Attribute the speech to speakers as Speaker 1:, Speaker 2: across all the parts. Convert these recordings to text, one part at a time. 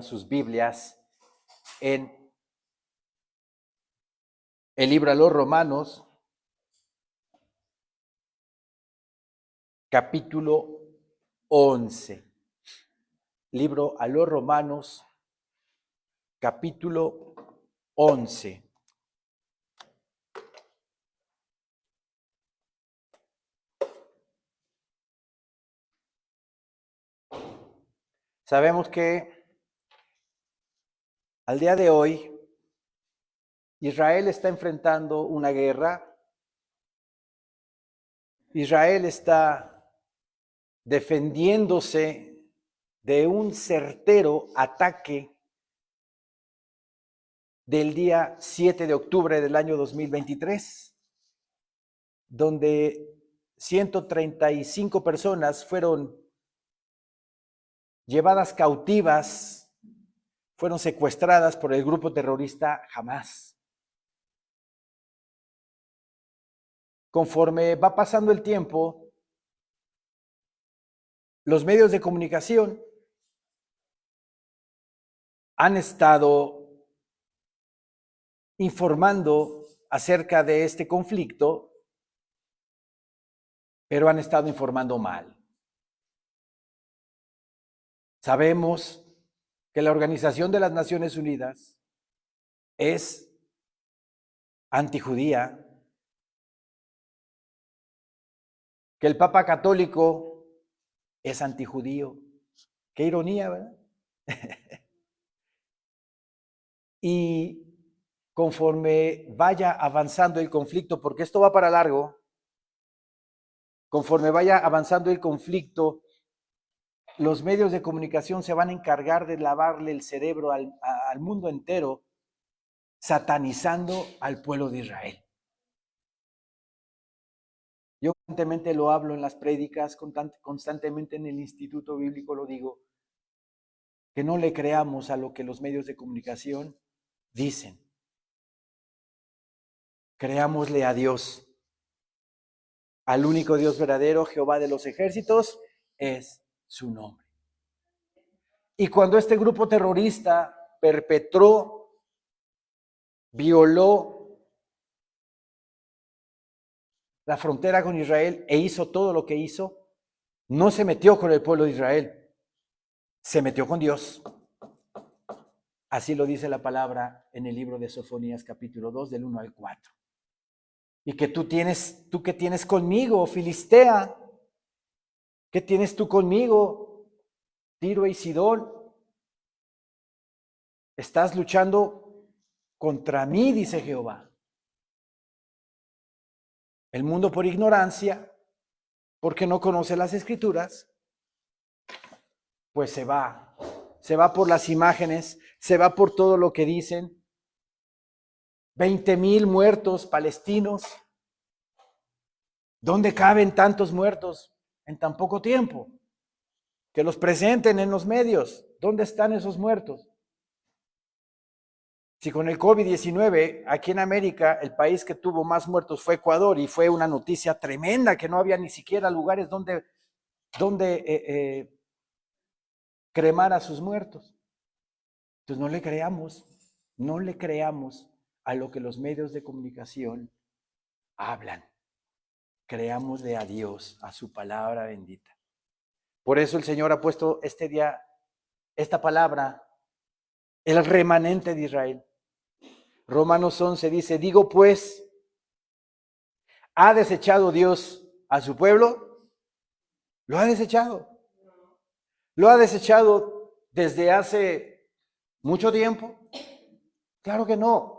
Speaker 1: sus Biblias en el libro a los Romanos, capítulo 11. Libro a los Romanos, capítulo 11. Sabemos que al día de hoy Israel está enfrentando una guerra. Israel está defendiéndose de un certero ataque del día 7 de octubre del año 2023, donde 135 personas fueron llevadas cautivas, fueron secuestradas por el grupo terrorista Hamás. Conforme va pasando el tiempo, los medios de comunicación han estado informando acerca de este conflicto, pero han estado informando mal. Sabemos que la Organización de las Naciones Unidas es antijudía, que el Papa Católico es antijudío. Qué ironía, ¿verdad? Y conforme vaya avanzando el conflicto, porque esto va para largo, conforme vaya avanzando el conflicto, los medios de comunicación se van a encargar de lavarle el cerebro al mundo entero, satanizando al pueblo de Israel. Yo constantemente lo hablo en las prédicas, constantemente en el Instituto Bíblico lo digo, que no le creamos a lo que los medios de comunicación dicen. Creámosle a Dios, al único Dios verdadero, Jehová de los ejércitos, es su nombre. Y cuando este grupo terrorista perpetró, violó la frontera con Israel e hizo todo lo que hizo, no se metió con el pueblo de Israel, se metió con Dios. Así lo dice la palabra en el libro de Sofonías capítulo 2 del 1 al 4. Y que tú qué tienes conmigo, Filistea, ¿qué tienes tú conmigo, Tiro y Sidón? Estás luchando contra mí, dice Jehová. El mundo por ignorancia, porque no conoce las escrituras, pues se va por las imágenes, se va por todo lo que dicen. 20,000 muertos palestinos. ¿Dónde caben tantos muertos en tan poco tiempo? Que los presenten en los medios. ¿Dónde están esos muertos? Si con el COVID-19 aquí en América el país que tuvo más muertos fue Ecuador y fue una noticia tremenda que no había ni siquiera lugares donde cremar a sus muertos. Entonces no le creamos a lo que los medios de comunicación hablan. Creámosle a Dios, a su palabra bendita. Por eso el Señor ha puesto este día, esta palabra, el remanente de Israel. Romanos 11 dice, digo pues, ¿ha desechado Dios a su pueblo? Lo ha desechado. Lo ha desechado desde hace mucho tiempo. Claro que no.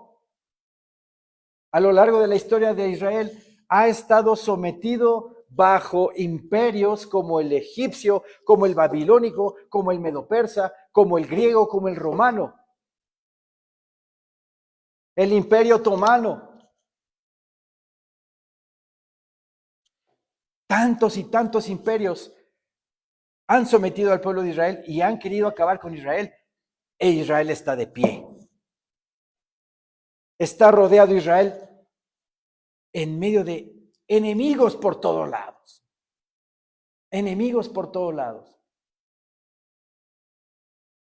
Speaker 1: A lo largo de la historia de Israel ha estado sometido bajo imperios como el egipcio, como el babilónico, como el medo-persa, como el griego, como el romano. El imperio otomano. Tantos y tantos imperios han sometido al pueblo de Israel y han querido acabar con Israel. E Israel está de pie. Está rodeado Israel en medio de enemigos por todos lados. Enemigos por todos lados.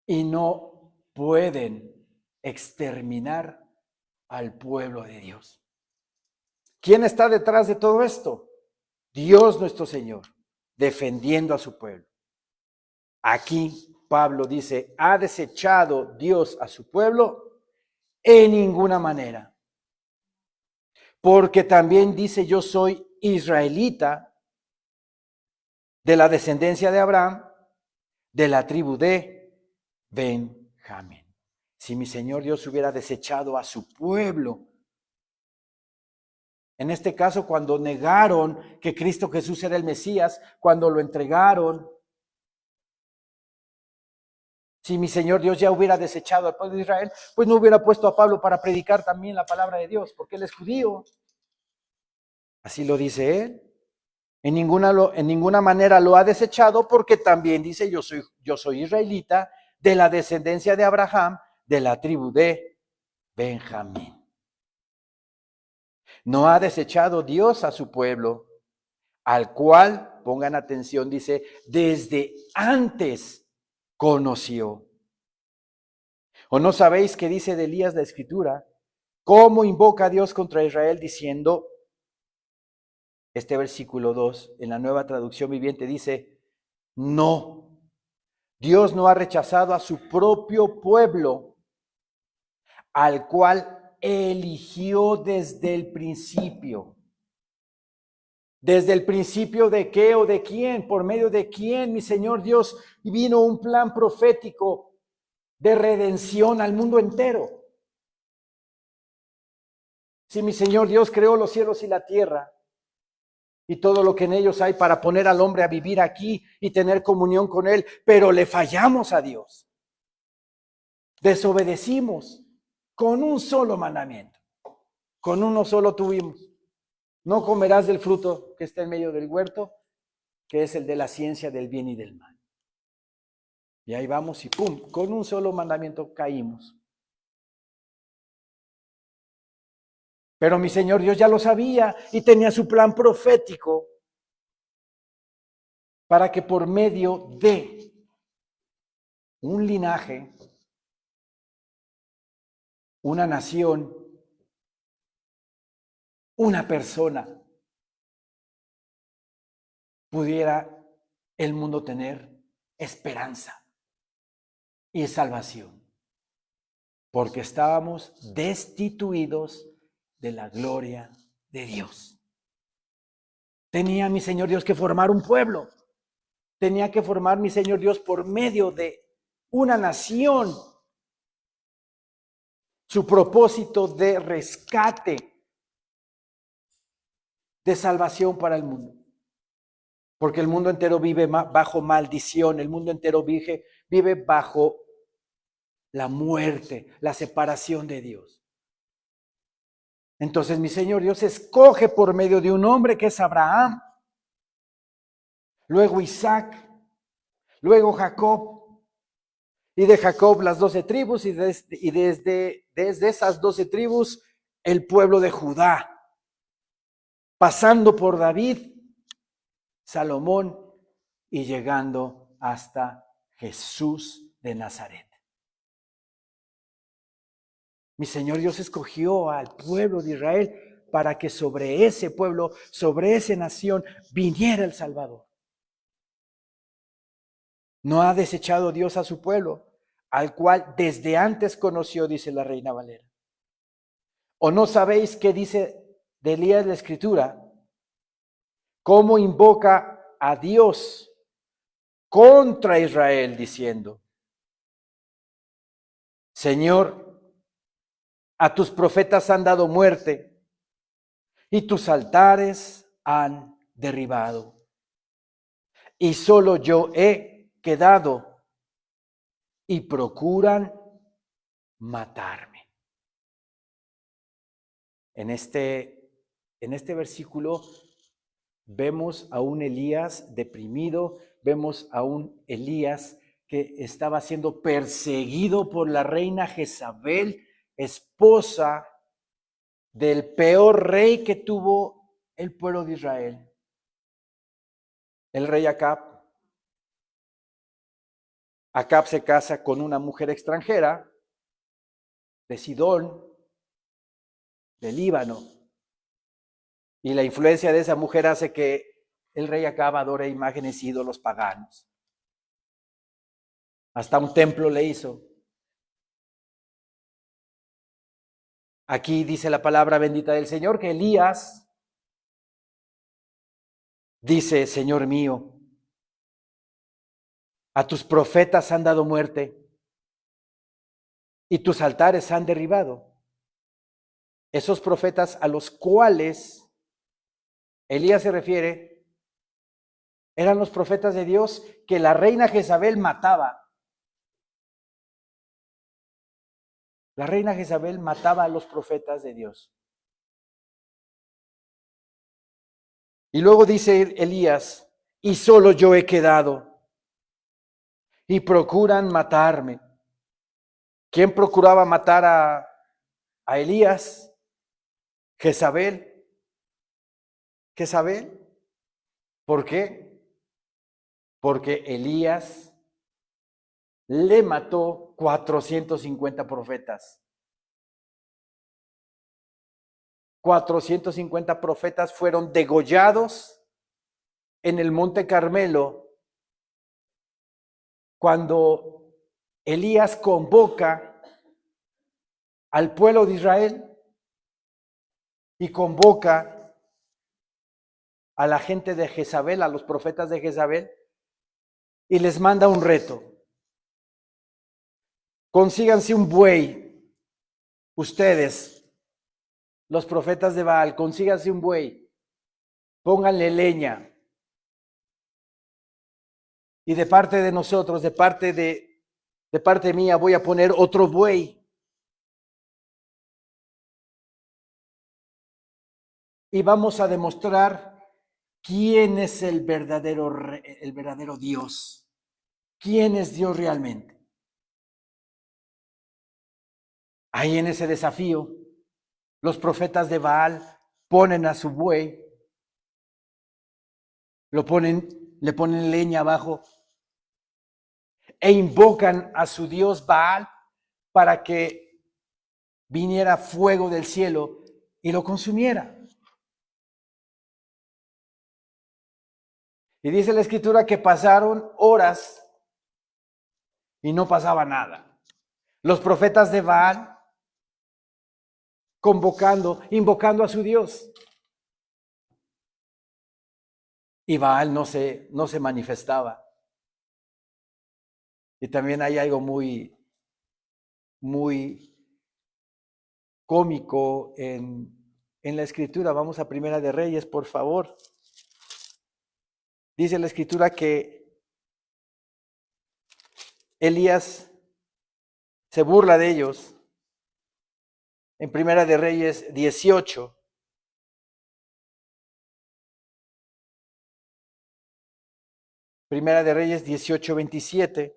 Speaker 1: Y no pueden exterminar al pueblo de Dios. ¿Quién está detrás de todo esto? Dios nuestro Señor, defendiendo a su pueblo. Aquí Pablo dice, ¿ha desechado Dios a su pueblo? En ninguna manera. Porque también dice, yo soy israelita, de la descendencia de Abraham, de la tribu de Benjamín. Si mi Señor Dios hubiera desechado a su pueblo, en este caso cuando negaron que Cristo Jesús era el Mesías, cuando lo entregaron, si mi Señor Dios ya hubiera desechado al pueblo de Israel, pues no hubiera puesto a Pablo para predicar también la palabra de Dios, porque él es judío. Así lo dice él. En ninguna manera lo ha desechado, porque también dice, yo soy israelita, de la descendencia de Abraham, de la tribu de Benjamín. No ha desechado Dios a su pueblo, al cual, pongan atención, dice, desde antes conoció. ¿O no sabéis qué dice de Elías la Escritura? ¿Cómo invoca a Dios contra Israel diciendo, este versículo 2, en la Nueva Traducción Viviente dice, no, Dios no ha rechazado a su propio pueblo, al cual eligió desde el principio. ¿Desde el principio de qué o de quién? ¿Por medio de quién, mi Señor Dios, vino un plan profético de redención al mundo entero? Si mi Señor Dios creó los cielos y la tierra y todo lo que en ellos hay para poner al hombre a vivir aquí y tener comunión con Él, pero le fallamos a Dios. Desobedecimos con un solo mandamiento. Con uno solo tuvimos. No comerás del fruto que está en medio del huerto, que es el de la ciencia del bien y del mal. Y ahí vamos y pum, con un solo mandamiento caímos. Pero mi Señor Dios ya lo sabía y tenía su plan profético para que por medio de un linaje, una nación, una persona, pudiera el mundo tener esperanza y salvación, porque estábamos destituidos de la gloria de Dios. Tenía mi Señor Dios que formar un pueblo, tenía que formar mi Señor Dios por medio de una nación, su propósito de rescate, de salvación para el mundo. Porque el mundo entero vive bajo maldición, el mundo entero vive bajo la muerte, la separación de Dios. Entonces mi Señor Dios escoge por medio de un hombre que es Abraham, luego Isaac, luego Jacob, y de Jacob las 12 tribus, y desde esas 12 tribus el pueblo de Judá, pasando por David, Salomón y llegando hasta Jesús de Nazaret. Mi Señor Dios escogió al pueblo de Israel para que sobre ese pueblo, sobre esa nación, viniera el Salvador. No ha desechado Dios a su pueblo, al cual desde antes conoció, dice la Reina Valera. ¿O no sabéis qué dice de Elías la Escritura? ¿Cómo invoca a Dios contra Israel diciendo, Señor, a tus profetas han dado muerte y tus altares han derribado. Y solo yo he quedado y procuran matarme. En este versículo vemos a un Elías deprimido, vemos a un Elías que estaba siendo perseguido por la reina Jezabel, esposa del peor rey que tuvo el pueblo de Israel, el rey Acab. Acab se casa con una mujer extranjera de Sidón, del Líbano. Y la influencia de esa mujer hace que el rey Acab adore imágenes y ídolos paganos. Hasta un templo le hizo. Aquí dice la palabra bendita del Señor que Elías dice: Señor mío, a tus profetas han dado muerte y tus altares han derribado. Esos profetas a los cuales Elías se refiere eran los profetas de Dios que la reina Jezabel mataba. La reina Jezabel mataba a los profetas de Dios. Y luego dice Elías: y solo yo he quedado, y procuran matarme. ¿Quién procuraba matar a Elías? Jezabel. Jezabel. ¿Por qué? Porque Elías le mató 450 profetas. 450 profetas fueron degollados en el Monte Carmelo cuando Elías convoca al pueblo de Israel y convoca a la gente de Jezabel, a los profetas de Jezabel, y les manda un reto. Consíganse un buey, ustedes, los profetas de Baal, consíganse un buey, pónganle leña. Y de parte de nosotros, de parte mía, voy a poner otro buey. Y vamos a demostrar quién es el verdadero Dios. ¿Quién es Dios realmente? Ahí en ese desafío, los profetas de Baal ponen a su buey, le ponen leña abajo e invocan a su Dios Baal para que viniera fuego del cielo y lo consumiera. Y dice la Escritura que pasaron horas y no pasaba nada. Los profetas de Baal invocando a su Dios. Y Baal no se manifestaba. Y también hay algo muy cómico en la Escritura. Vamos a Primera de Reyes, por favor. Dice la Escritura que Elías se burla de ellos. En Primera de Reyes 18. Primera de Reyes 18:27.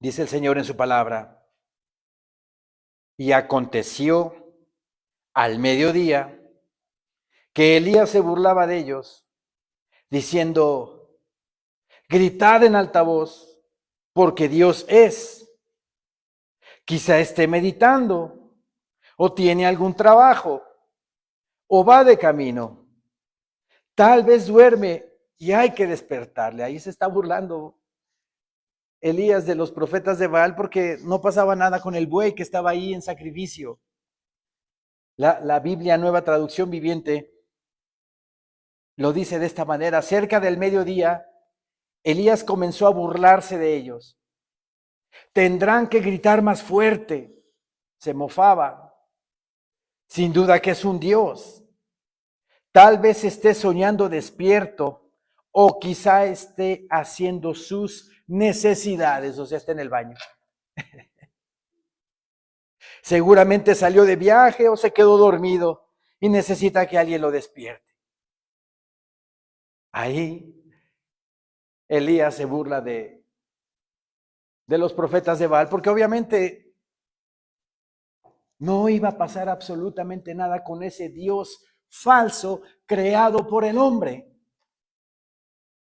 Speaker 1: Dice el Señor en su palabra: y aconteció al mediodía que Elías se burlaba de ellos, diciendo: gritad en alta voz, porque Dios es. Quizá esté meditando, o tiene algún trabajo, o va de camino. Tal vez duerme y hay que despertarle. Ahí se está burlando Elías de los profetas de Baal porque no pasaba nada con el buey que estaba ahí en sacrificio. La Biblia Nueva Traducción Viviente lo dice de esta manera: cerca del mediodía, Elías comenzó a burlarse de ellos. Tendrán que gritar más fuerte. Se mofaba. Sin duda que es un Dios. Tal vez esté soñando despierto o quizá esté haciendo sus necesidades, o sea, está en el baño. Seguramente salió de viaje o se quedó dormido y necesita que alguien lo despierte. Ahí Elías se burla de los profetas de Baal, porque obviamente No iba a pasar absolutamente nada con ese Dios falso creado por el hombre.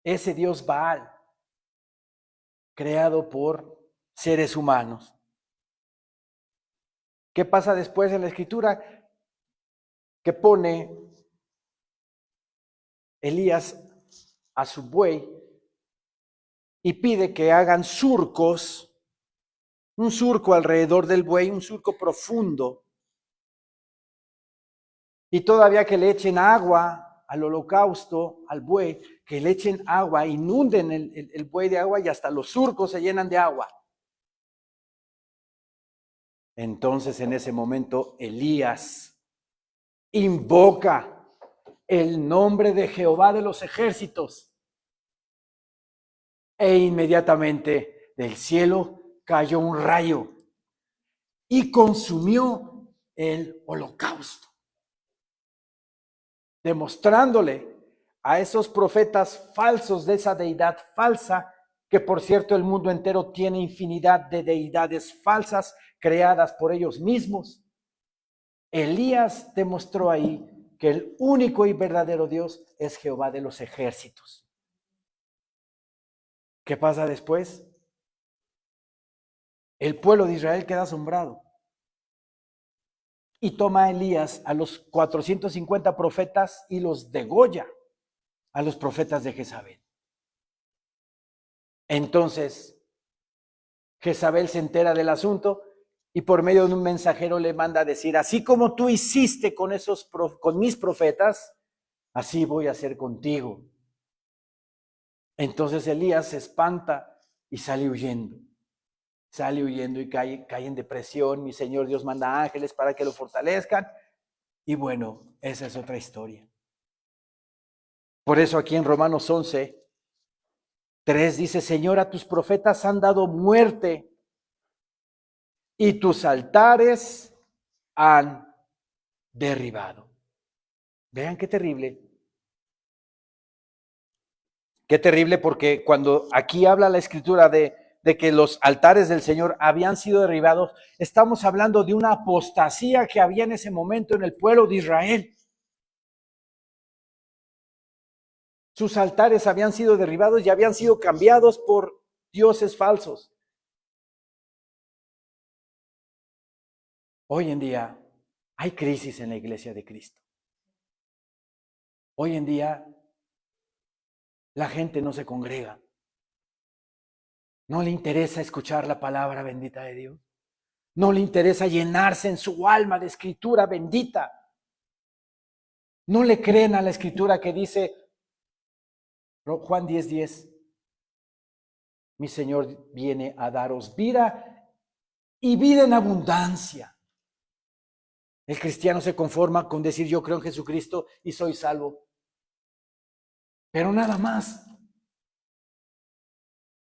Speaker 1: Ese Dios Baal, creado por seres humanos. ¿Qué pasa después en la escritura? Que pone Elías a su buey y pide que hagan surcos, un surco alrededor del buey, un surco profundo, y todavía que le echen agua al holocausto, al buey, que le echen agua, inunden el buey de agua y hasta los surcos se llenan de agua. Entonces en ese momento Elías invoca el nombre de Jehová de los ejércitos e inmediatamente del cielo cayó un rayo y consumió el holocausto, demostrándole a esos profetas falsos de esa deidad falsa, que por cierto el mundo entero tiene infinidad de deidades falsas creadas por ellos mismos. Elías demostró ahí que el único y verdadero Dios es Jehová de los ejércitos. ¿Qué pasa después? El pueblo de Israel queda asombrado y toma a Elías a los 450 profetas y los degolla a los profetas de Jezabel. Entonces, Jezabel se entera del asunto y por medio de un mensajero le manda a decir: así como tú hiciste con mis profetas, así voy a hacer contigo. Entonces Elías se espanta y sale huyendo. Sale huyendo y cae en depresión. Mi Señor Dios manda ángeles para que lo fortalezcan. Y bueno, esa es otra historia. Por eso aquí en Romanos 11:3 dice: Señor, a tus profetas han dado muerte y tus altares han derribado. Vean qué terrible. Qué terrible, porque cuando aquí habla la escritura de que los altares del Señor habían sido derribados, estamos hablando de una apostasía que había en ese momento en el pueblo de Israel. Sus altares habían sido derribados y habían sido cambiados por dioses falsos. Hoy en día hay crisis en la iglesia de Cristo. Hoy en día la gente no se congrega. No le interesa escuchar la palabra bendita de Dios. No le interesa llenarse en su alma de escritura bendita. No le creen a la escritura que dice Juan 10:10. Mi Señor viene a daros vida y vida en abundancia. El cristiano se conforma con decir: yo creo en Jesucristo y soy salvo. Pero nada más.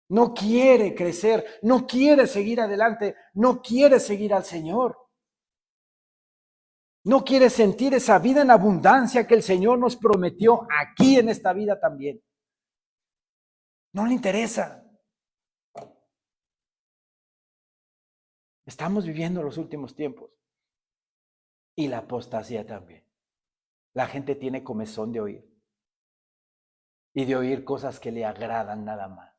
Speaker 1: No quiere crecer, no quiere seguir adelante, no quiere seguir al Señor. No quiere sentir esa vida en abundancia que el Señor nos prometió aquí en esta vida también. No le interesa. Estamos viviendo los últimos tiempos. Y la apostasía también. La gente tiene comezón de oír. Y de oír cosas que le agradan nada más.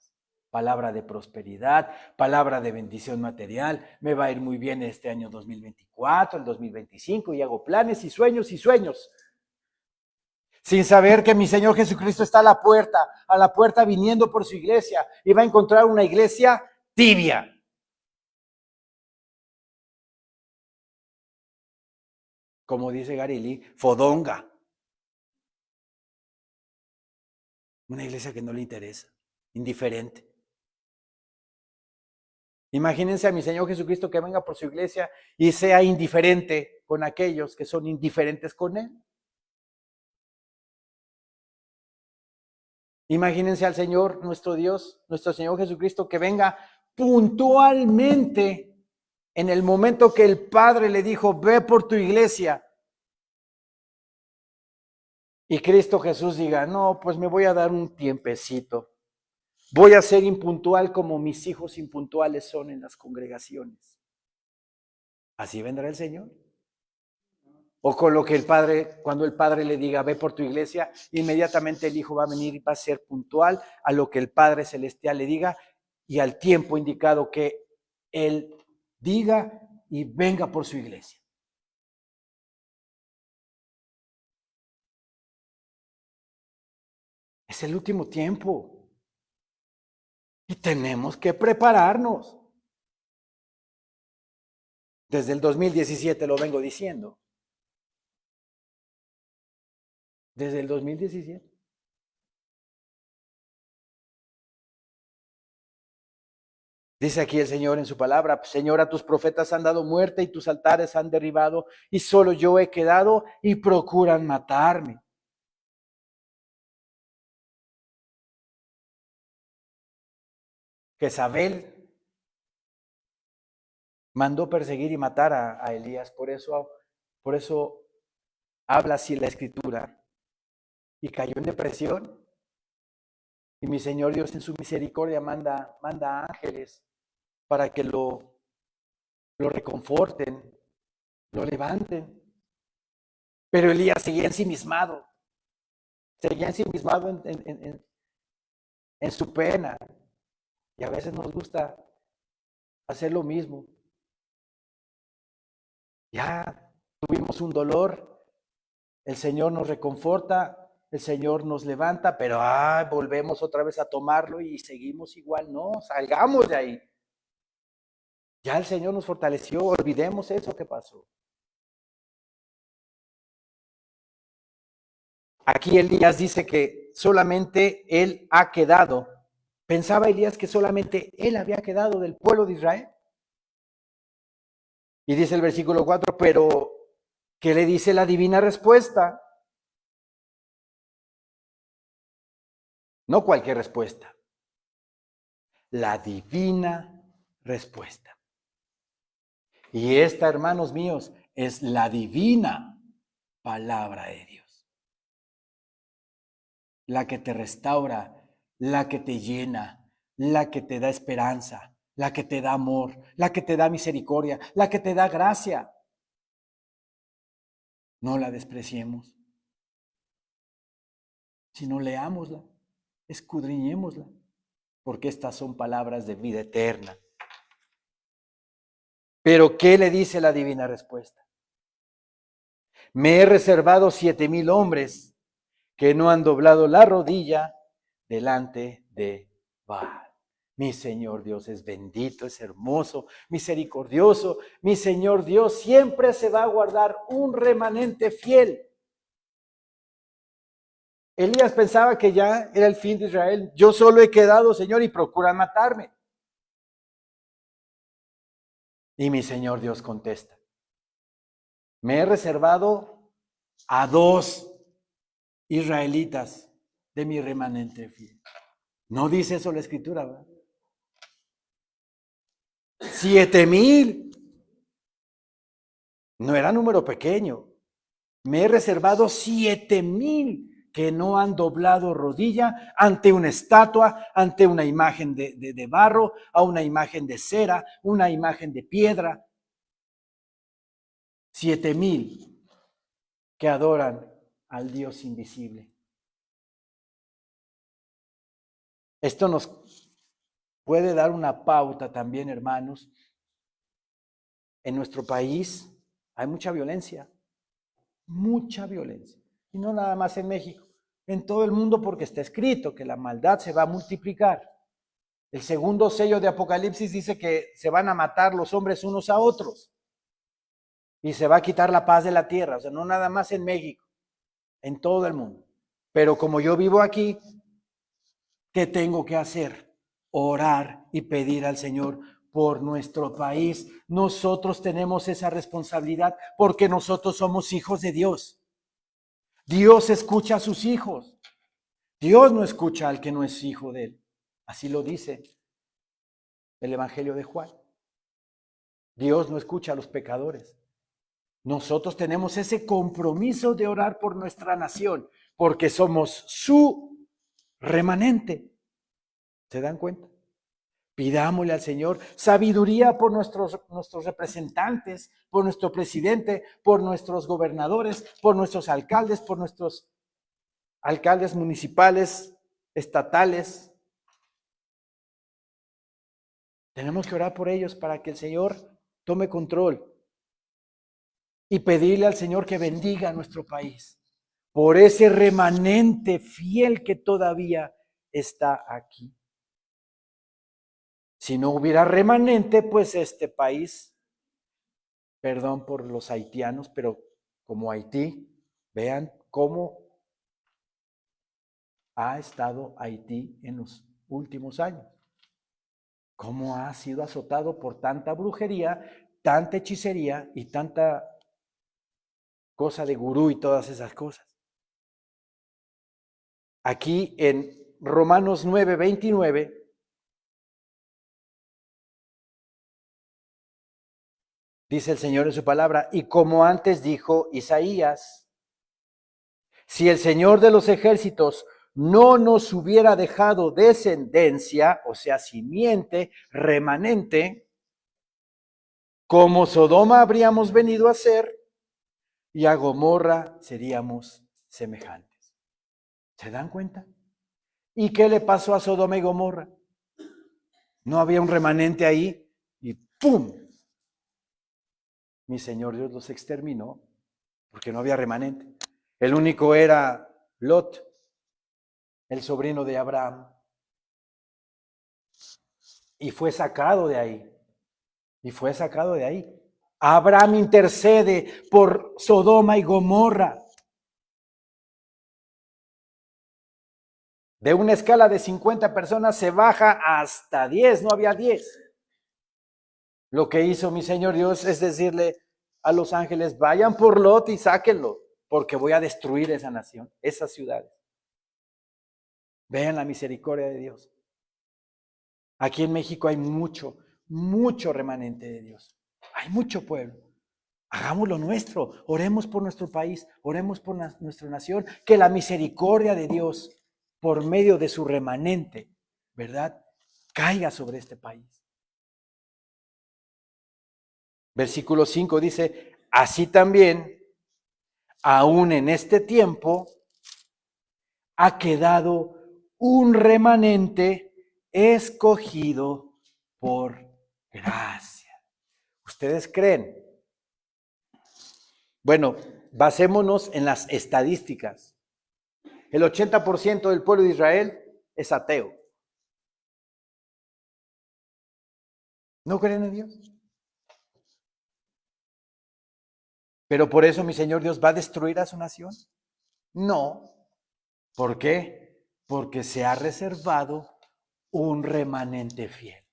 Speaker 1: Palabra de prosperidad, palabra de bendición material. Me va a ir muy bien este año 2024, el 2025, y hago planes y sueños y sueños. Sin saber que mi Señor Jesucristo está a la puerta viniendo por su iglesia, y va a encontrar una iglesia tibia. Como dice Garili, fodonga. Una iglesia que no le interesa, indiferente. Imagínense a mi Señor Jesucristo que venga por su iglesia y sea indiferente con aquellos que son indiferentes con Él. Imagínense al Señor, nuestro Dios, nuestro Señor Jesucristo, que venga puntualmente en el momento que el Padre le dijo: ve por tu iglesia. Y Cristo Jesús diga: no, pues me voy a dar un tiempecito. Voy a ser impuntual como mis hijos impuntuales son en las congregaciones. Así vendrá el Señor. O con lo que el Padre, cuando el Padre le diga, ve por tu iglesia, inmediatamente el Hijo va a venir y va a ser puntual a lo que el Padre Celestial le diga y al tiempo indicado que Él diga y venga por su iglesia. Es el último tiempo y tenemos que prepararnos. Desde el 2017 lo vengo diciendo. Desde el 2017. Dice aquí el Señor en su palabra, Señor, a tus profetas han dado muerte y tus altares han derribado y solo yo he quedado y procuran matarme. Jezabel mandó perseguir y matar a Elías, por eso habla así la Escritura. Y cayó en depresión. Y mi Señor Dios en su misericordia manda ángeles para que lo reconforten, lo levanten. Pero Elías seguía ensimismado en su pena. Y a veces nos gusta hacer lo mismo. Ya tuvimos un dolor, el Señor nos reconforta, el Señor nos levanta, pero volvemos otra vez a tomarlo y seguimos igual. No, salgamos de ahí. Ya el Señor nos fortaleció, olvidemos eso que pasó. Aquí Elías dice que solamente él ha quedado. Pensaba Elías que solamente él había quedado del pueblo de Israel. Y dice el versículo 4, pero ¿qué le dice la divina respuesta? No cualquier respuesta. La divina respuesta. Y esta, hermanos míos, es la divina palabra de Dios. La que te restaura, la que te llena, la que te da esperanza, la que te da amor, la que te da misericordia, la que te da gracia. No la despreciemos, sino leámosla, escudriñémosla, porque estas son palabras de vida eterna. Pero ¿qué le dice la divina respuesta? Me he reservado 7,000 hombres que no han doblado la rodilla delante de Baal. Mi Señor Dios es bendito, es hermoso, misericordioso. Mi Señor Dios siempre se va a guardar un remanente fiel. Elías pensaba que ya era el fin de Israel. Yo solo he quedado, Señor, y procuran matarme. Y mi Señor Dios contesta, me he reservado a 2 israelitas de mi remanente fiel. No dice eso la Escritura, ¿verdad? 7,000. No era número pequeño. Me he reservado 7,000 que no han doblado rodilla ante una estatua, ante una imagen de barro, a una imagen de cera, una imagen de piedra. 7,000 que adoran al Dios invisible. Esto nos puede dar una pauta también, hermanos. En nuestro país hay mucha violencia. Mucha violencia. Y no nada más en México, en todo el mundo, porque está escrito que la maldad se va a multiplicar. El segundo sello de Apocalipsis dice que se van a matar los hombres unos a otros y se va a quitar la paz de la tierra. O sea, no nada más en México, en todo el mundo. Pero como yo vivo aquí, ¿qué tengo que hacer? Orar y pedir al Señor por nuestro país. Nosotros tenemos esa responsabilidad porque nosotros somos hijos de Dios. Dios escucha a sus hijos. Dios no escucha al que no es hijo de él. Así lo dice el Evangelio de Juan. Dios no escucha a los pecadores. Nosotros tenemos ese compromiso de orar por nuestra nación porque somos su remanente. ¿Se dan cuenta? Pidámosle al Señor sabiduría por nuestros representantes, por nuestro presidente, por nuestros gobernadores, por nuestros alcaldes, por nuestros alcaldes municipales, estatales. Tenemos que orar por ellos para que el Señor tome control y pedirle al Señor que bendiga a nuestro país por ese remanente fiel que todavía está aquí. Si no hubiera remanente, pues este país, perdón por los haitianos, pero como Haití, vean cómo ha estado Haití en los últimos años. Cómo ha sido azotado por tanta brujería, tanta hechicería y tanta cosa de gurú y todas esas cosas. Aquí en Romanos 9:29 dice el Señor en su palabra, y como antes dijo Isaías, si el Señor de los ejércitos no nos hubiera dejado descendencia, o sea, simiente, remanente, como Sodoma habríamos venido a ser, y a Gomorra seríamos semejantes. ¿Se dan cuenta? ¿Y qué le pasó a Sodoma y Gomorra? No había un remanente ahí y ¡pum! Mi Señor Dios los exterminó porque no había remanente. El único era Lot, el sobrino de Abraham. Y fue sacado de ahí. Y fue sacado de ahí. Abraham intercede por Sodoma y Gomorra. De una escala de 50 personas se baja hasta 10, no había 10. Lo que hizo mi Señor Dios es decirle a los ángeles, vayan por Lot y sáquenlo, porque voy a destruir esa nación, esas ciudades. Vean la misericordia de Dios. Aquí en México hay mucho remanente de Dios. Hay mucho pueblo. Hagámoslo nuestro, oremos por nuestro país, oremos por nuestra nación, que la misericordia de Dios, por medio de su remanente, ¿verdad?, caiga sobre este país. Versículo 5 dice, así también, aún en este tiempo, ha quedado un remanente escogido por gracia. ¿Ustedes creen? Bueno, basémonos en las estadísticas. El 80% del pueblo de Israel es ateo. ¿No creen en Dios? ¿Pero por eso mi Señor Dios va a destruir a su nación? No. ¿Por qué? Porque se ha reservado un remanente fiel.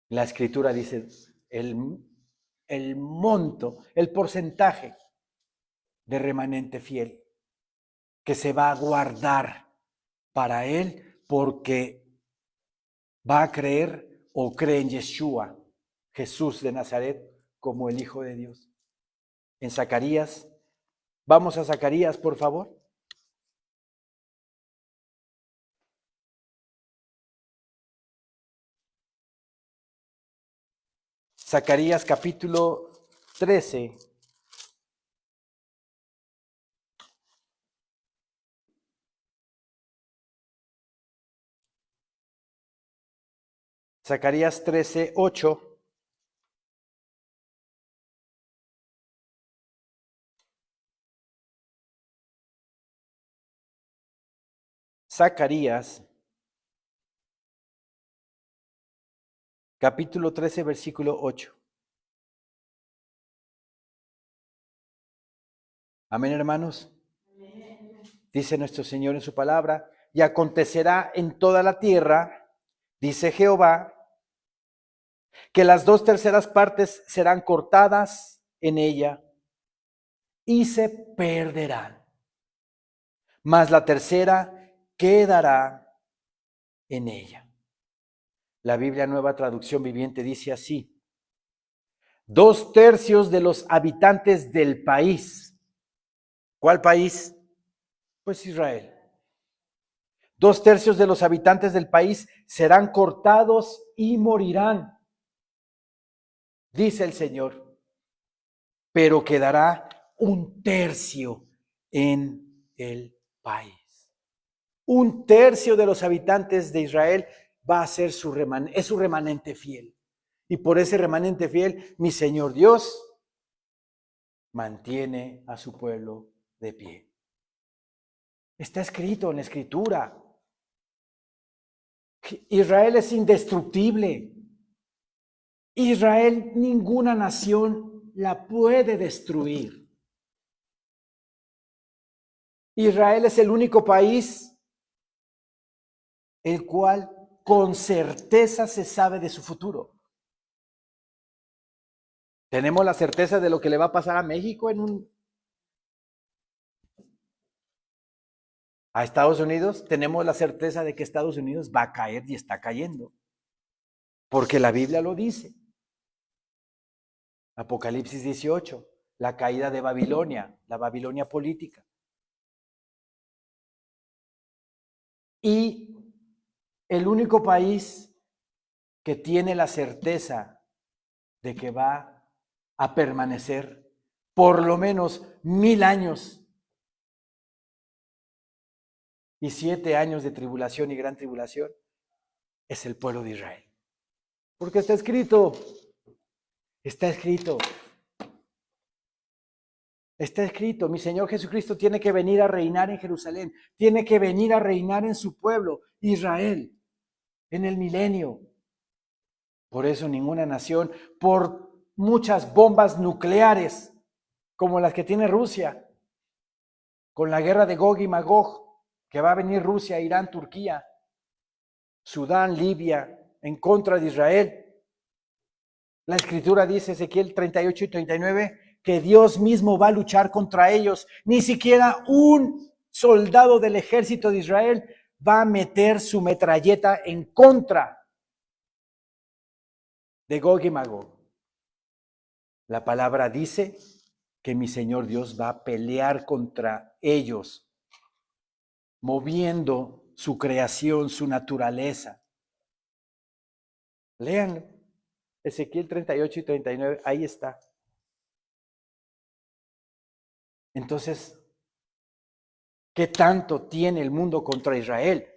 Speaker 1: La Escritura dice el monto, el porcentaje de remanente fiel que se va a guardar para él porque va a creer o cree en Yeshua, Jesús de Nazaret, como el Hijo de Dios. En Zacarías, vamos a Zacarías, por favor. Zacarías capítulo 13. Zacarías 13:8. Zacarías capítulo 13, versículo 8. Amén, hermanos. Dice nuestro Señor en su palabra, y acontecerá en toda la tierra, dice Jehová, que las 2/3 partes serán cortadas en ella y se perderán, mas la tercera quedará en ella. La Biblia Nueva Traducción Viviente dice así: 2/3 de los habitantes del país. ¿Cuál país? Pues Israel. 2/3 de los habitantes del país serán cortados y morirán, dice el Señor. Pero quedará 1/3 en el país. 1/3 de los habitantes de Israel va a ser es su remanente fiel. Y por ese remanente fiel, mi Señor Dios mantiene a su pueblo de pie. Está escrito en la Escritura. Israel es indestructible. Israel, ninguna nación la puede destruir. Israel es el único país el cual con certeza se sabe de su futuro. Tenemos la certeza de lo que le va a pasar a México a Estados Unidos. Tenemos la certeza de que Estados Unidos va a caer y está cayendo. Porque la Biblia lo dice. Apocalipsis 18, la caída de Babilonia, la Babilonia política. Y el único país que tiene la certeza de que va a permanecer por lo menos 1000 años y 7 años de tribulación y gran tribulación es el pueblo de Israel. Porque está escrito, mi Señor Jesucristo tiene que venir a reinar en Jerusalén, tiene que venir a reinar en su pueblo, Israel, en el milenio. Por eso ninguna nación, por muchas bombas nucleares como las que tiene Rusia, con la guerra de Gog y Magog, que va a venir Rusia, Irán, Turquía, Sudán, Libia, en contra de Israel. La Escritura dice, Ezequiel 38 y 39, que Dios mismo va a luchar contra ellos. Ni siquiera un soldado del ejército de Israel va a meter su metralleta en contra de Gog y Magog. La palabra dice que mi Señor Dios va a pelear contra ellos, moviendo su creación, su naturaleza. Léanlo. Ezequiel 38 y 39, ahí está. Entonces, ¿qué tanto tiene el mundo contra Israel?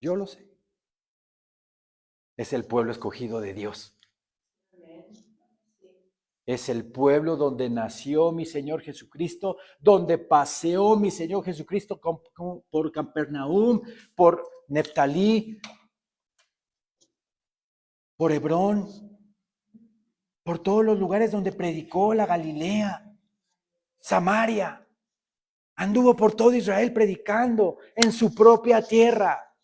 Speaker 1: Yo lo sé. Es el pueblo escogido de Dios. Es el pueblo donde nació mi Señor Jesucristo, donde paseó mi Señor Jesucristo por Capernaum, por Neftalí, por Hebrón, por todos los lugares donde predicó, la Galilea, Samaria. Anduvo por todo Israel predicando en su propia tierra.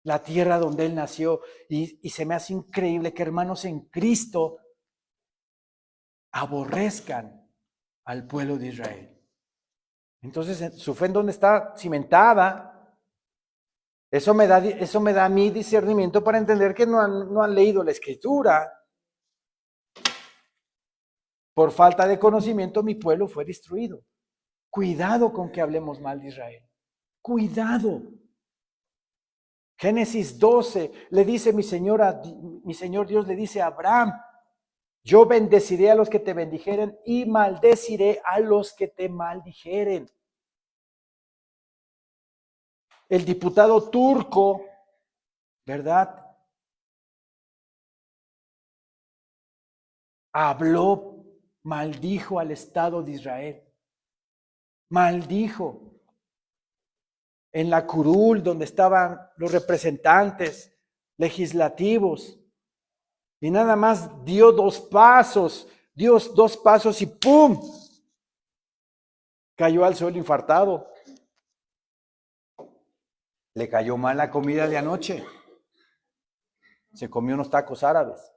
Speaker 1: La tierra donde él nació. Y se me hace increíble que hermanos en Cristo aborrezcan al pueblo de Israel. Entonces, su fe en dónde está cimentada. Eso me da a mí discernimiento para entender que no han leído la Escritura. Por falta de conocimiento, mi pueblo fue destruido. Cuidado con que hablemos mal de Israel. Cuidado. Génesis 12 le dice mi Señor Dios le dice a Abraham, yo bendeciré a los que te bendijeren y maldeciré a los que te maldijeren. El diputado turco, ¿verdad? Habló, maldijo al Estado de Israel. Maldijo. En la curul, donde estaban los representantes legislativos, y nada más dio 2 pasos, y ¡pum! Cayó al suelo infartado. Le cayó mal la comida de anoche. Se comió unos tacos árabes.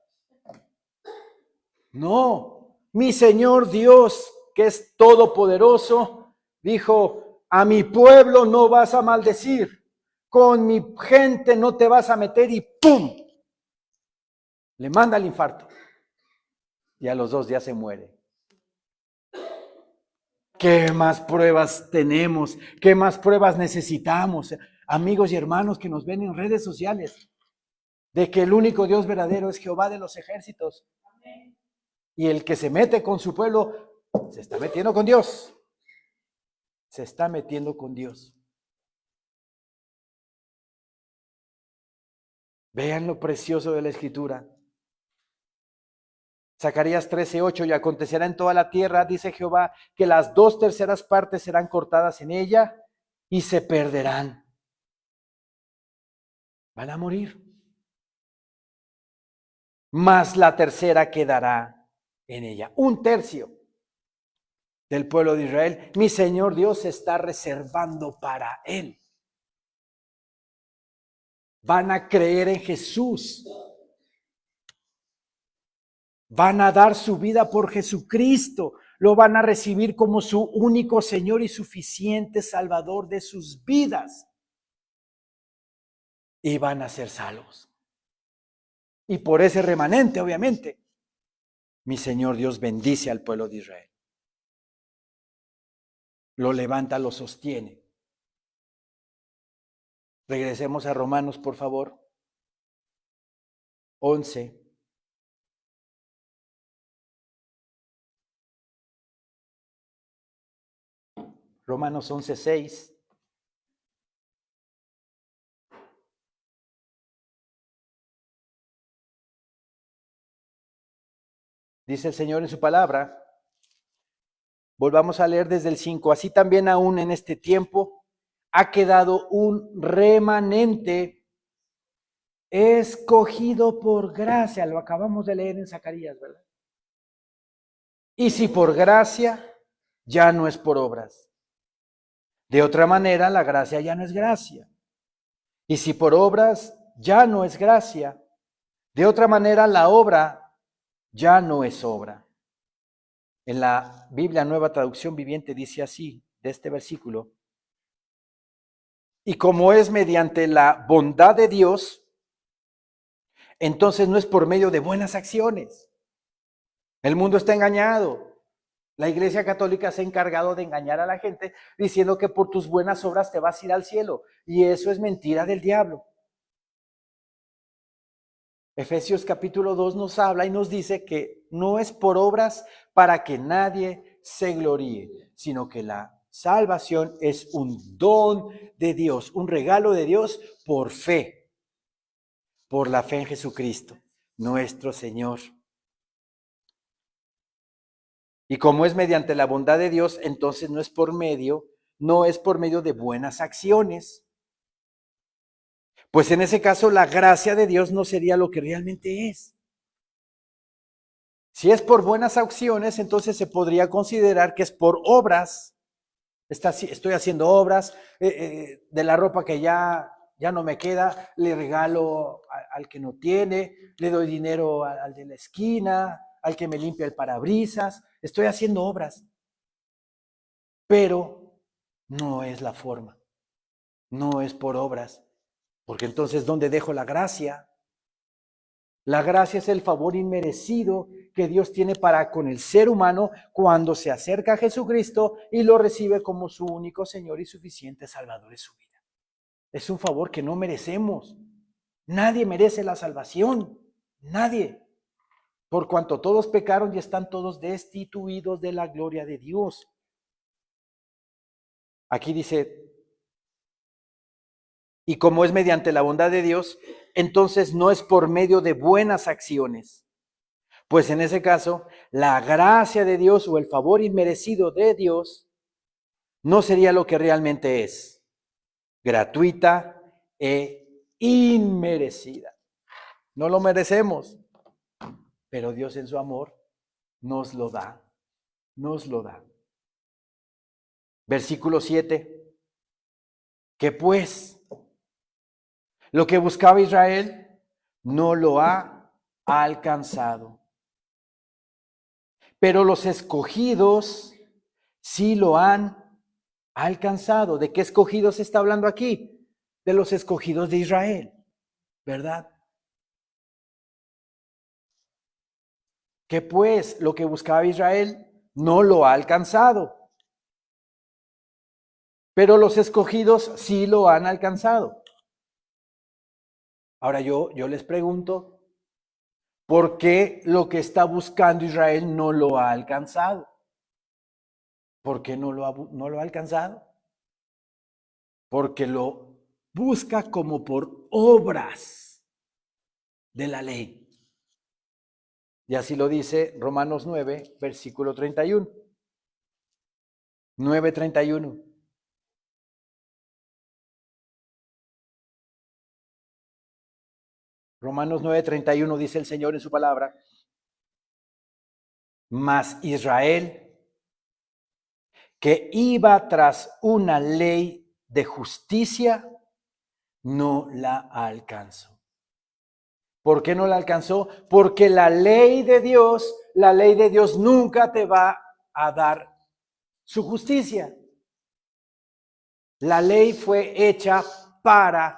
Speaker 1: No, mi Señor Dios, que es todopoderoso, dijo, a mi pueblo no vas a maldecir, con mi gente no te vas a meter y ¡pum! Le manda el infarto. Y a los 2 días se muere. ¿Qué más pruebas tenemos? ¿Qué más pruebas necesitamos? Amigos y hermanos que nos ven en redes sociales, de que el único Dios verdadero es Jehová de los ejércitos. Y el que se mete con su pueblo, se está metiendo con Dios. Se está metiendo con Dios. Vean lo precioso de la Escritura. Zacarías 13:8, y acontecerá en toda la tierra, dice Jehová, que las 2/3 partes serán cortadas en ella y se perderán. Van a morir. Mas la tercera quedará en ella. 1/3 del pueblo de Israel, mi Señor Dios está reservando para él. Van a creer en Jesús. Van a dar su vida por Jesucristo. Lo van a recibir como su único Señor y suficiente Salvador de sus vidas. Y van a ser salvos. Y por ese remanente, obviamente, mi Señor Dios bendice al pueblo de Israel. Lo levanta, lo sostiene. Regresemos a Romanos, por favor. 11. Romanos 11:6. Dice el Señor en su palabra. Volvamos a leer desde el 5. Así también aún en este tiempo ha quedado un remanente escogido por gracia. Lo acabamos de leer en Zacarías, ¿verdad? Y si por gracia, ya no es por obras. De otra manera, la gracia ya no es gracia. Y si por obras, ya no es gracia. De otra manera, la obra ya no es obra. En la Biblia Nueva Traducción Viviente dice así, de este versículo: y como es mediante la bondad de Dios, entonces no es por medio de buenas acciones. El mundo está engañado. La Iglesia Católica se ha encargado de engañar a la gente diciendo que por tus buenas obras te vas a ir al cielo. Y eso es mentira del diablo. Efesios capítulo 2 nos habla y nos dice que no es por obras para que nadie se gloríe, sino que la salvación es un don de Dios, un regalo de Dios por fe, por la fe en Jesucristo, nuestro Señor. Y como es mediante la bondad de Dios, entonces no es por medio de buenas acciones. Pues en ese caso la gracia de Dios no sería lo que realmente es. Si es por buenas acciones, entonces se podría considerar que es por obras. Estoy haciendo obras, de la ropa que ya no me queda, le regalo al que no tiene, le doy dinero al de la esquina, al que me limpia el parabrisas. Estoy haciendo obras, pero no es la forma, no es por obras, porque entonces ¿dónde dejo la gracia? La gracia es el favor inmerecido que Dios tiene para con el ser humano cuando se acerca a Jesucristo y lo recibe como su único Señor y suficiente Salvador de su vida. Es un favor que no merecemos. Nadie merece la salvación. Nadie. Por cuanto todos pecaron y están todos destituidos de la gloria de Dios. Aquí dice, y como es mediante la bondad de Dios, entonces no es por medio de buenas acciones. Pues en ese caso, la gracia de Dios o el favor inmerecido de Dios no sería lo que realmente es, gratuita e inmerecida. No lo merecemos, pero Dios en su amor nos lo da, nos lo da. Versículo 7, que pues lo que buscaba Israel no lo ha alcanzado. Pero los escogidos sí lo han alcanzado. ¿De qué escogidos se está hablando aquí? De los escogidos de Israel, ¿verdad? Que pues lo que buscaba Israel no lo ha alcanzado. pero los escogidos sí lo han alcanzado. Ahora yo les pregunto, ¿por qué lo que está buscando Israel no lo ha alcanzado? ¿Por qué no lo ha alcanzado? Porque lo busca como por obras de la ley. Y así lo dice Romanos 9, versículo 31. 9:31. Romanos 9:31 dice el Señor en su palabra: mas Israel, que iba tras una ley de justicia, no la alcanzó. ¿Por qué no la alcanzó? Porque la ley de Dios nunca te va a dar su justicia. La ley fue hecha para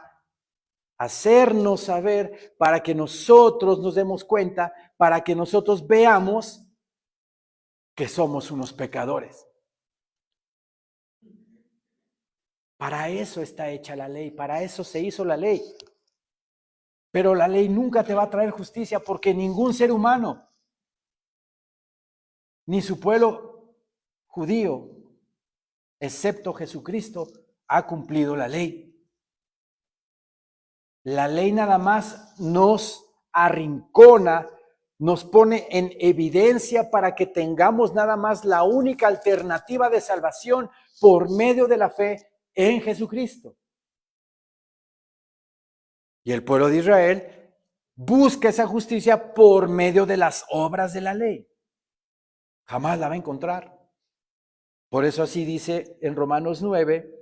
Speaker 1: hacernos saber, para que nosotros nos demos cuenta, para que nosotros veamos que somos unos pecadores. Para eso está hecha la ley, para eso se hizo la ley. Pero la ley nunca te va a traer justicia, porque ningún ser humano, ni su pueblo judío, excepto Jesucristo, ha cumplido la ley. La ley nada más nos arrincona, nos pone en evidencia para que tengamos nada más la única alternativa de salvación por medio de la fe en Jesucristo. Y el pueblo de Israel busca esa justicia por medio de las obras de la ley. Jamás la va a encontrar. Por eso así dice en Romanos 9,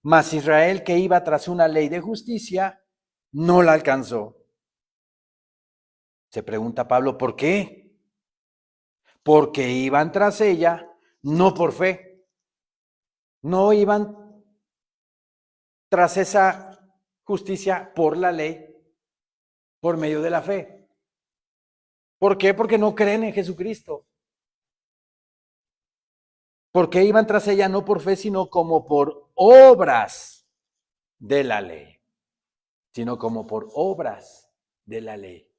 Speaker 1: mas Israel, que iba tras una ley de justicia, no la alcanzó. Se pregunta Pablo, ¿por qué? Porque iban tras ella, no por fe. No iban tras esa justicia por la ley, por medio de la fe. ¿Por qué? Porque no creen en Jesucristo. Porque iban tras ella no por fe, sino como por obras de la ley. Sino como por obras de la ley.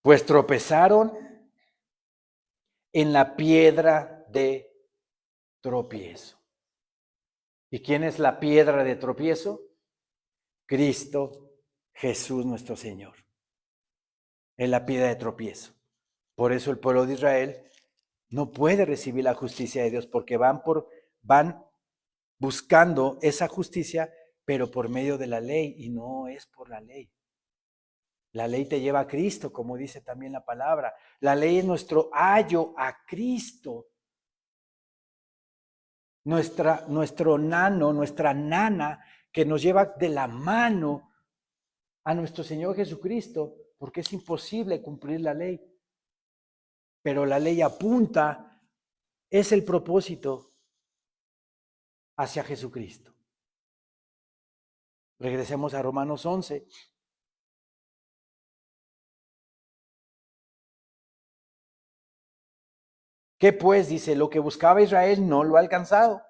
Speaker 1: Pues tropezaron en la piedra de tropiezo. ¿Y quién es la piedra de tropiezo? Cristo Jesús nuestro Señor. Es la piedra de tropiezo. Por eso el pueblo de Israel no puede recibir la justicia de Dios, porque van buscando esa justicia, pero por medio de la ley, y no es por la ley. La ley te lleva a Cristo, como dice también la palabra. La ley es nuestro ayo a Cristo. Nuestro nano, nuestra nana, que nos lleva de la mano a nuestro Señor Jesucristo, porque es imposible cumplir la ley. Pero la ley apunta, es el propósito hacia Jesucristo. Regresemos a Romanos 11. ¿Qué pues? Dice, lo que buscaba Israel no lo ha alcanzado,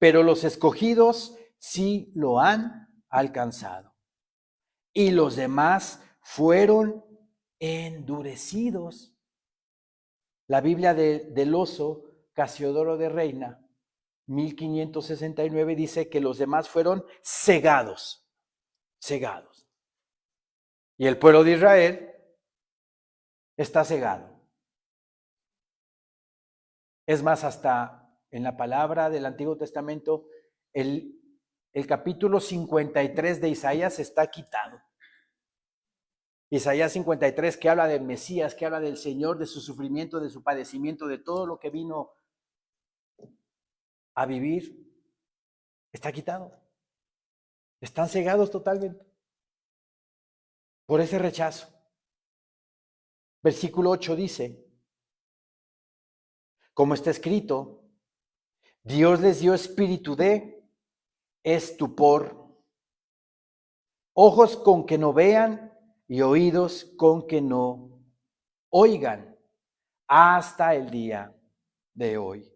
Speaker 1: pero los escogidos sí lo han alcanzado. Y los demás fueron endurecidos. La Biblia del Oso, Casiodoro de Reina, 1569, dice que los demás fueron cegados. Y el pueblo de Israel está cegado. Es más, hasta en la palabra del Antiguo Testamento, el capítulo 53 de Isaías está quitado. Isaías 53, que habla del Mesías, que habla del Señor, de su sufrimiento, de su padecimiento, de todo lo que vino a vivir, está quitado. Están cegados totalmente por ese rechazo. Versículo 8 dice, como está escrito, Dios les dio espíritu de estupor, ojos con que no vean y oídos con que no oigan, hasta el día de hoy.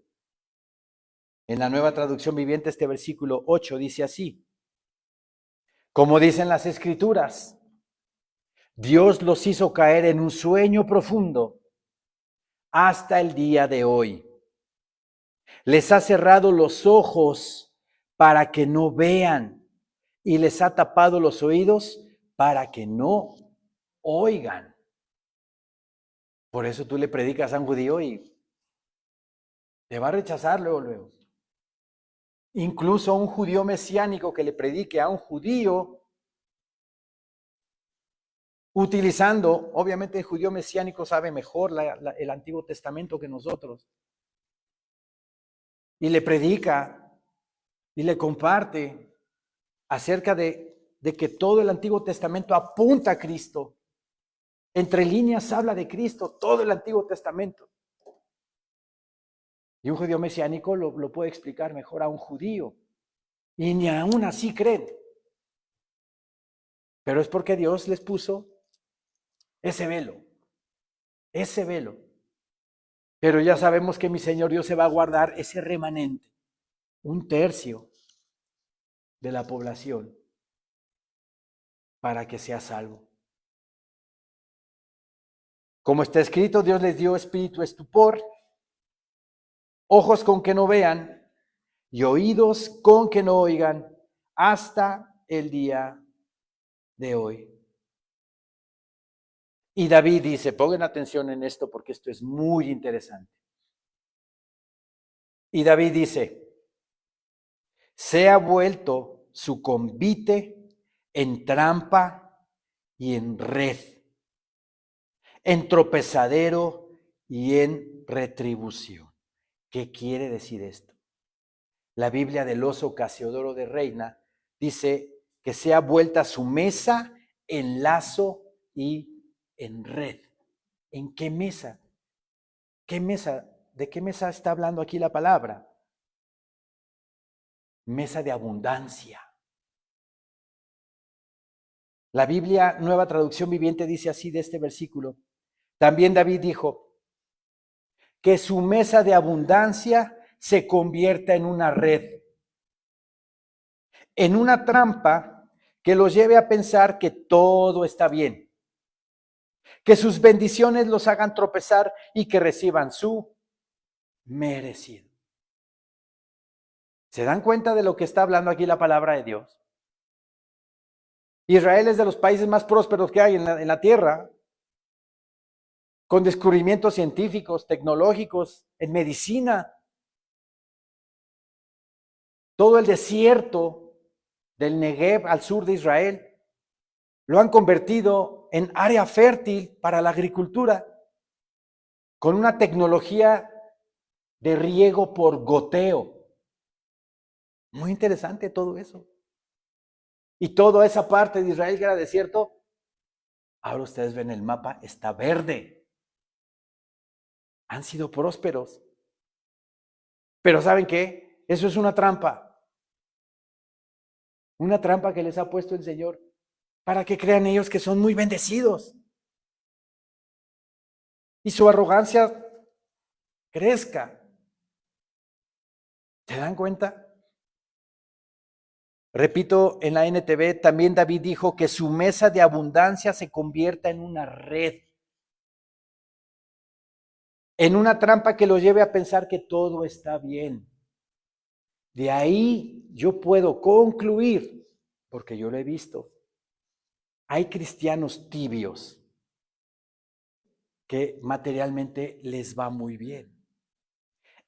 Speaker 1: En la Nueva Traducción Viviente, este versículo 8 dice así: como dicen las Escrituras, Dios los hizo caer en un sueño profundo hasta el día de hoy. Les ha cerrado los ojos para que no vean y les ha tapado los oídos para que no oigan. Por eso tú le predicas a un judío y te va a rechazar luego. Incluso a un judío mesiánico que le predique a un judío, utilizando, obviamente el judío mesiánico sabe mejor el Antiguo Testamento que nosotros, y le predica y le comparte acerca de que todo el Antiguo Testamento apunta a Cristo. Entre líneas habla de Cristo, todo el Antiguo Testamento. Y un judío mesiánico lo puede explicar mejor a un judío. Y ni aún así creen. Pero es porque Dios les puso ese velo. Ese velo. Pero ya sabemos que mi Señor Dios se va a guardar ese remanente. Un tercio de la población para que sea salvo. Como está escrito, Dios les dio espíritu de estupor, ojos con que no vean y oídos con que no oigan hasta el día de hoy. Y David dice, pongan atención en esto porque esto es muy interesante. Y David dice, se ha vuelto su convite en trampa y en red, en tropezadero y en retribución. ¿Qué quiere decir esto? La Biblia del Oso Casiodoro de Reina dice que sea vuelta su mesa en lazo y en red. ¿En qué mesa? ¿Qué mesa? ¿De qué mesa está hablando aquí la palabra? Mesa de abundancia. La Biblia Nueva Traducción Viviente dice así de este versículo. También David dijo que su mesa de abundancia se convierta en una red, en una trampa que los lleve a pensar que todo está bien, que sus bendiciones los hagan tropezar y que reciban su merecido. ¿Se dan cuenta de lo que está hablando aquí la palabra de Dios? Israel es de los países más prósperos que hay en la tierra, con descubrimientos científicos, tecnológicos, en medicina. Todo el desierto del Negev al sur de Israel lo han convertido en área fértil para la agricultura, con una tecnología de riego por goteo. Muy interesante todo eso. Y toda esa parte de Israel que era desierto, ahora ustedes ven el mapa, está verde. Han sido prósperos. Pero ¿saben qué? Eso es una trampa. Una trampa que les ha puesto el Señor para que crean ellos que son muy bendecidos. Y su arrogancia crezca. ¿Se dan cuenta? Repito, en la NTV también David dijo que su mesa de abundancia se convierta en una red, en una trampa que lo lleve a pensar que todo está bien. De ahí yo puedo concluir, porque yo lo he visto, hay cristianos tibios que materialmente les va muy bien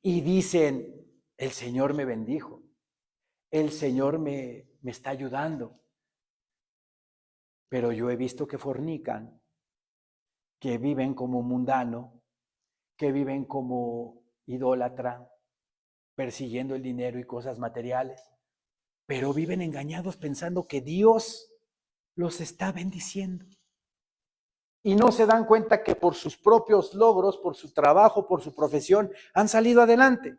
Speaker 1: y dicen, el Señor me bendijo, el Señor me está ayudando, pero yo he visto que fornican, que viven como mundano, que viven como idólatra, persiguiendo el dinero y cosas materiales, pero viven engañados pensando que Dios los está bendiciendo. Y no se dan cuenta que por sus propios logros, por su trabajo, por su profesión, han salido adelante.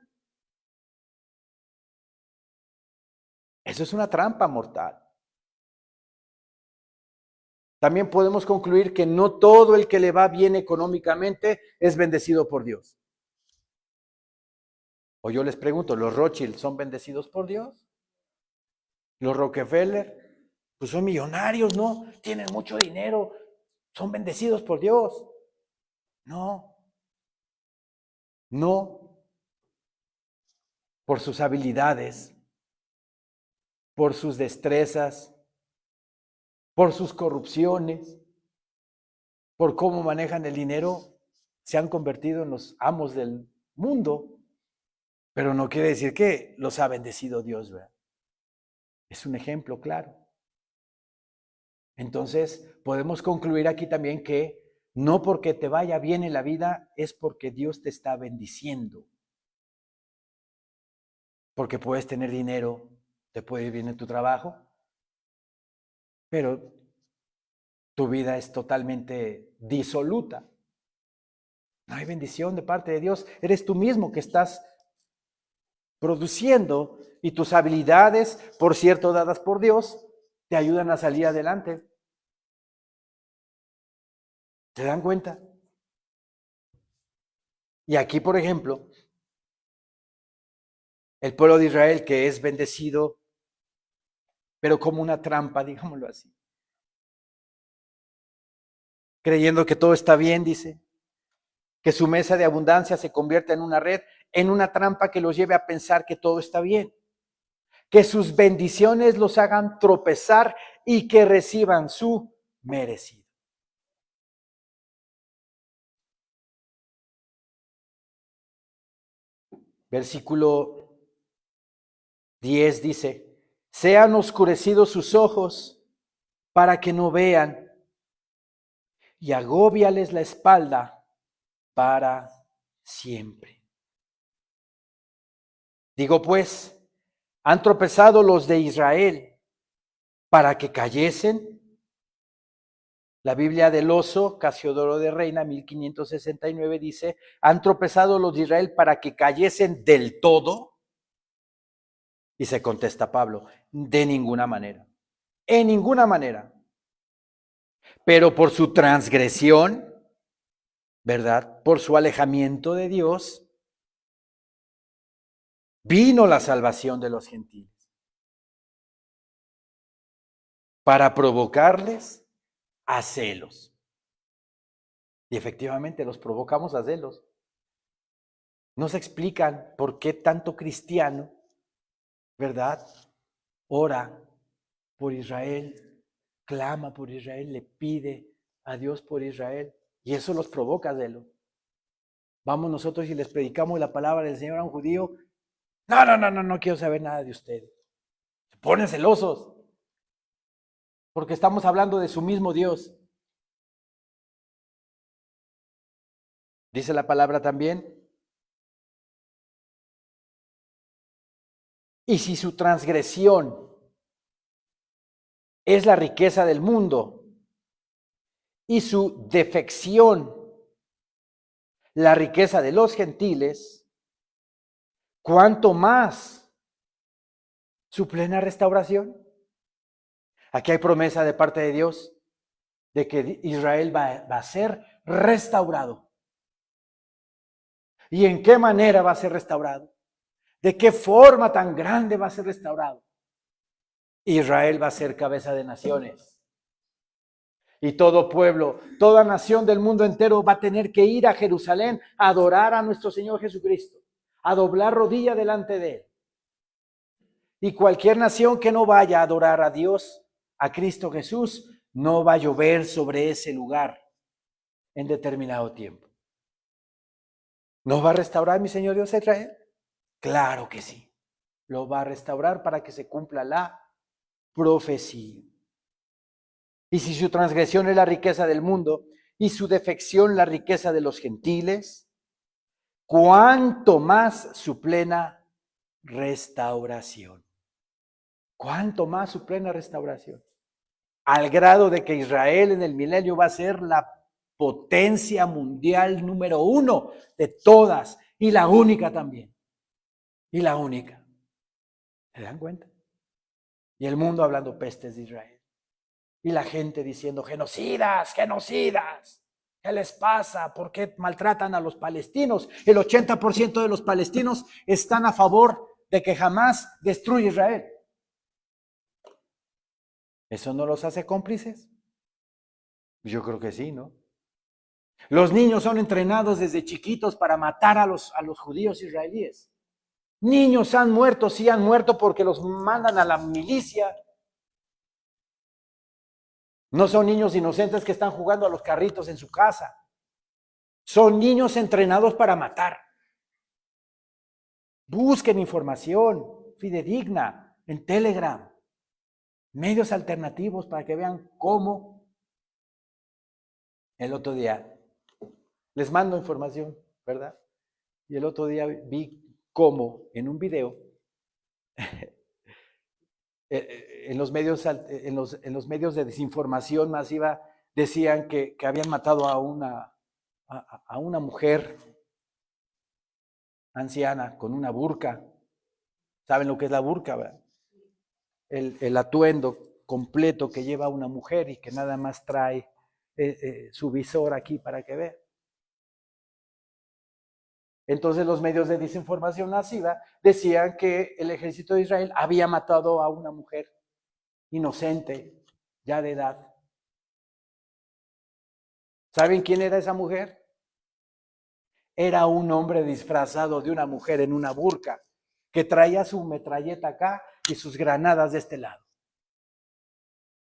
Speaker 1: Eso es una trampa mortal. También podemos concluir que no todo el que le va bien económicamente es bendecido por Dios. O yo les pregunto, ¿los Rothschild son bendecidos por Dios? ¿Los Rockefeller? Pues son millonarios, ¿no? Tienen mucho dinero, son bendecidos por Dios. No, no por sus habilidades, por sus destrezas, por sus corrupciones, por cómo manejan el dinero, se han convertido en los amos del mundo. Pero no quiere decir que los ha bendecido Dios, ¿verdad? Es un ejemplo claro. Entonces, podemos concluir aquí también que no porque te vaya bien en la vida es porque Dios te está bendiciendo. Porque puedes tener dinero, te puede ir bien en tu trabajo, pero tu vida es totalmente disoluta. No hay bendición de parte de Dios. Eres tú mismo que estás produciendo y tus habilidades, por cierto, dadas por Dios, te ayudan a salir adelante. ¿Se dan cuenta? Y aquí, por ejemplo, el pueblo de Israel que es bendecido, pero como una trampa, digámoslo así. Creyendo que todo está bien, dice. Que su mesa de abundancia se convierta en una red, en una trampa que los lleve a pensar que todo está bien. Que sus bendiciones los hagan tropezar y que reciban su merecido. Versículo 10 dice, sean oscurecidos sus ojos para que no vean y agóbiales la espalda para siempre. Digo pues, ¿han tropezado los de Israel para que cayesen? La Biblia del Oso, Casiodoro de Reina, 1569, dice, ¿han tropezado los de Israel para que cayesen del todo? Y se contesta Pablo, de ninguna manera, en ninguna manera. Pero por su transgresión, ¿verdad? Por su alejamiento de Dios, vino la salvación de los gentiles. Para provocarles a celos. Y efectivamente los provocamos a celos. No se explican por qué tanto cristiano, ¿verdad? Ora por Israel, clama por Israel, le pide a Dios por Israel. Y eso los provoca a celos. Vamos nosotros y les predicamos la palabra del Señor a un judío. No quiero saber nada de ustedes. Se ponen celosos. Porque estamos hablando de su mismo Dios. Dice la palabra también. Y si su transgresión es la riqueza del mundo y su defección la riqueza de los gentiles, ¿cuánto más su plena restauración? Aquí hay promesa de parte de Dios de que Israel va a ser restaurado. ¿Y en qué manera va a ser restaurado? ¿De qué forma tan grande va a ser restaurado? Israel va a ser cabeza de naciones. Y todo pueblo, toda nación del mundo entero va a tener que ir a Jerusalén a adorar a nuestro Señor Jesucristo, a doblar rodilla delante de Él. Y cualquier nación que no vaya a adorar a Dios, a Cristo Jesús, no va a llover sobre ese lugar en determinado tiempo. ¿No va a restaurar mi Señor Dios a Israel? Claro que sí. Lo va a restaurar para que se cumpla la profecía. Y si su transgresión es la riqueza del mundo y su defección la riqueza de los gentiles, cuánto más su plena restauración. Cuánto más su plena restauración. Al grado de que Israel en el milenio va a ser la potencia mundial número 1 de todas y la única también. Y la única. ¿Se dan cuenta? Y el mundo hablando pestes de Israel. Y la gente diciendo, genocidas, genocidas, ¿Qué les pasa? ¿Por qué maltratan a los palestinos? El 80% de los palestinos están a favor de que Hamás destruya Israel. ¿Eso no los hace cómplices? Yo creo que sí, ¿no? Los niños son entrenados desde chiquitos para matar a los judíos israelíes. Niños han muerto, sí han muerto porque los mandan a la milicia. No son niños inocentes que están jugando a los carritos en su casa. Son niños entrenados para matar. Busquen información fidedigna en Telegram, medios alternativos para que vean cómo. El otro día les mando información, ¿verdad? Y el otro día vi cómo en un video en los medios de desinformación masiva decían que habían matado a una mujer anciana con una burka. ¿Saben lo que es la burka, verdad? El atuendo completo que lleva una mujer y que nada más trae su visor aquí para que vea. Entonces los medios de desinformación masiva decían que el ejército de Israel había matado a una mujer inocente, ya de edad. ¿Saben quién era esa mujer? Era un hombre disfrazado de una mujer en una burka, que traía su metralleta acá y sus granadas de este lado.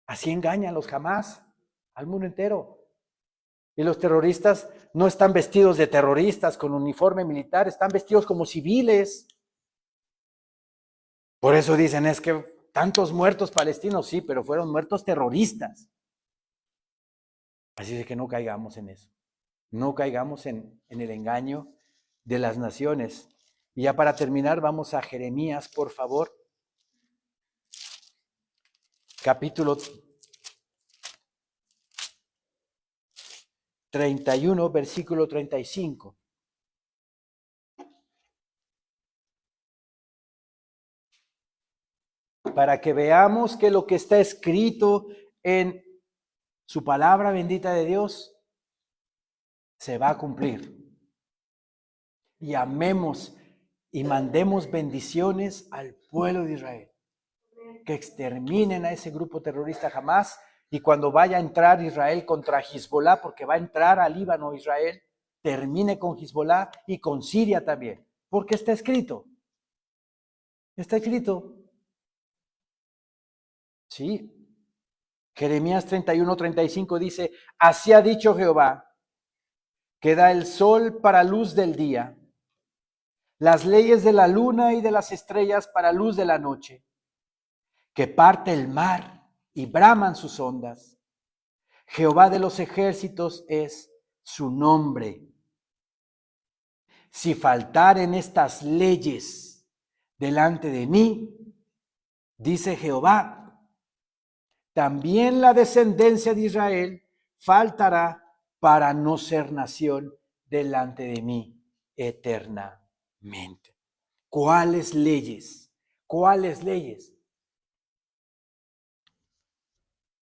Speaker 1: Así engañan los Hamás al mundo entero. Y los terroristas no están vestidos de terroristas con uniforme militar, están vestidos como civiles. Por eso dicen, es que tantos muertos palestinos, sí, pero fueron muertos terroristas. Así de que no caigamos en eso. No caigamos en el engaño de las naciones. Y ya para terminar, vamos a Jeremías, por favor. Capítulo 31, versículo 35. Para que veamos que lo que está escrito en su palabra bendita de Dios se va a cumplir. Y amemos y mandemos bendiciones al pueblo de Israel. Que exterminen a ese grupo terrorista Hamás. Y cuando vaya a entrar Israel contra Hezbollah, porque va a entrar al Líbano Israel, termine con Hezbollah y con Siria también. Porque está escrito. Está escrito. Sí. Jeremías 31:35 dice, así ha dicho Jehová, que da el sol para luz del día, las leyes de la luna y de las estrellas para luz de la noche, que parte el mar y braman sus ondas. Jehová de los ejércitos es su nombre. Si faltaren estas leyes delante de mí, dice Jehová, también la descendencia de Israel faltará para no ser nación delante de mí eternamente. ¿Cuáles leyes? ¿Cuáles leyes?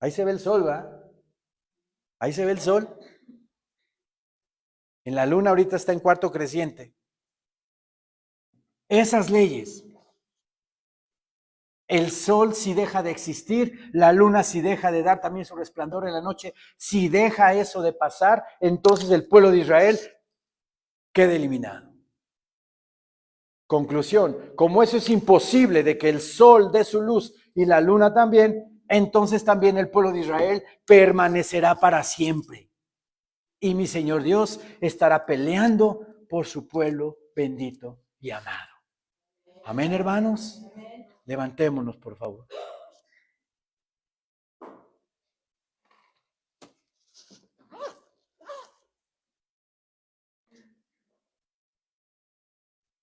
Speaker 1: Ahí se ve el sol, ¿va? Ahí se ve el sol. En la luna ahorita está en cuarto creciente. Esas leyes. El sol si deja de existir, la luna si deja de dar también su resplandor en la noche, si deja eso de pasar, entonces el pueblo de Israel queda eliminado. Conclusión, como eso es imposible de que el sol dé su luz y la luna también, entonces también el pueblo de Israel permanecerá para siempre. Y mi Señor Dios estará peleando por su pueblo bendito y amado. Amén, hermanos. Levantémonos, por favor.